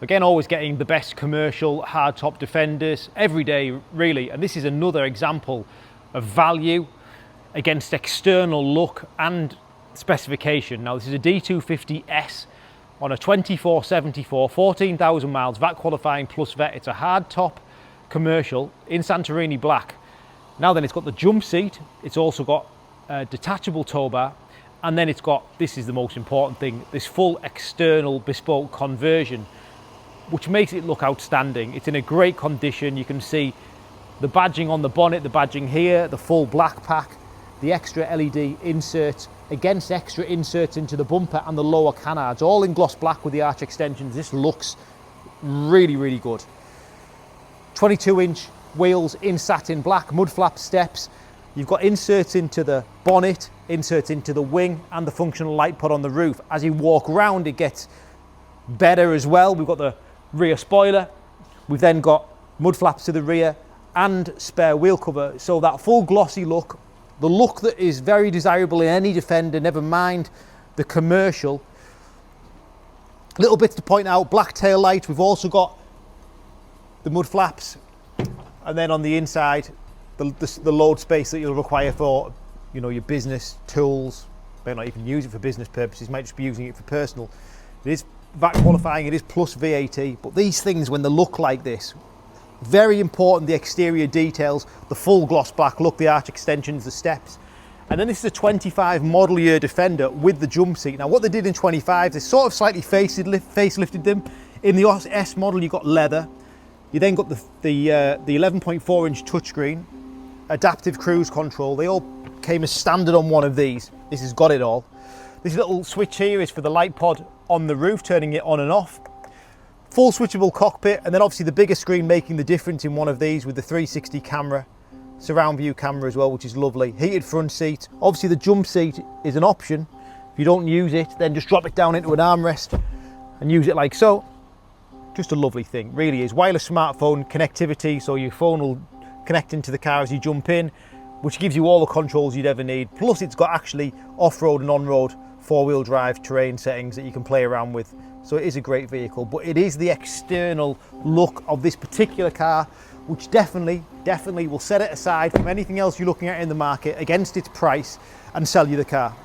Again, always getting the best commercial hardtop defenders every day, really. And this is another example of value against external look and specification. Now, this is a D250S on a 2474, 14,000 miles, VAT qualifying plus VAT. It's a hardtop commercial in Santorini black. Now then, it's got the jump seat. It's also got a detachable towbar. And then it's got, this is the most important thing, this full external bespoke conversion, which makes it look outstanding. It's in a great condition. You can see the badging on the bonnet, the badging here, the full black pack, the extra LED inserts against extra inserts into the bumper and the lower canards, all in gloss black with the arch extensions. This looks really, really good. 22-inch wheels in satin black, Mudflap steps. You've got inserts into the bonnet, inserts into the wing, and the functional light pod on the roof. As you walk around, it gets better as well. We've got the rear spoiler. We've then got mud flaps to the rear and spare wheel cover. So that full glossy look, the look that is very desirable in any Defender, never mind the commercial. Little bits to point out, black tail light. We've also got the mud flaps, and then on the inside, the load space that you'll require for, you know, your business tools. May not even use it for business purposes, might just be using it for personal. It is VAT qualifying, it is plus VAT, but these things, when they look like this, very important, the exterior details, the full gloss black look, the arch extensions, the steps. And then this is a 25 model year Defender with the jump seat. Now what they did in 25, they sort of slightly facelifted them. In the S model, you got leather. You then got the 11.4 inch touchscreen, adaptive cruise control. They all came as standard on one of these. This has got it all. This little switch here is for the light pod on the roof, turning it on and off. Full switchable cockpit, and then obviously the bigger screen making the difference in one of these with the 360 camera, surround view camera as well, which is lovely. Heated front seat. Obviously the jump seat is an option. If you don't use it, then just drop it down into an armrest and use it like so. Just a lovely thing, really is. Wireless smartphone connectivity, so your phone will connect into the car as you jump in, which gives you all the controls you'd ever need. Plus it's got actually off-road and on-road four-wheel drive terrain settings that you can play around with. So it is a great vehicle, but it is the external look of this particular car which definitely will set it aside from anything else you're looking at in the market against its price and sell you the car.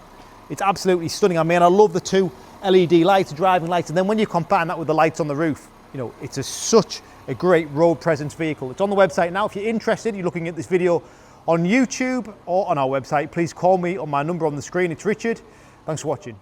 It's absolutely stunning. I mean, I love the two LED lights, driving lights, and then when you combine that with the lights on the roof, you know, it's such a great road presence vehicle. It's on the website now. If you're interested, you're looking at this video on YouTube or on our website, please call me on my number on the screen. It's Richard. Thanks for watching.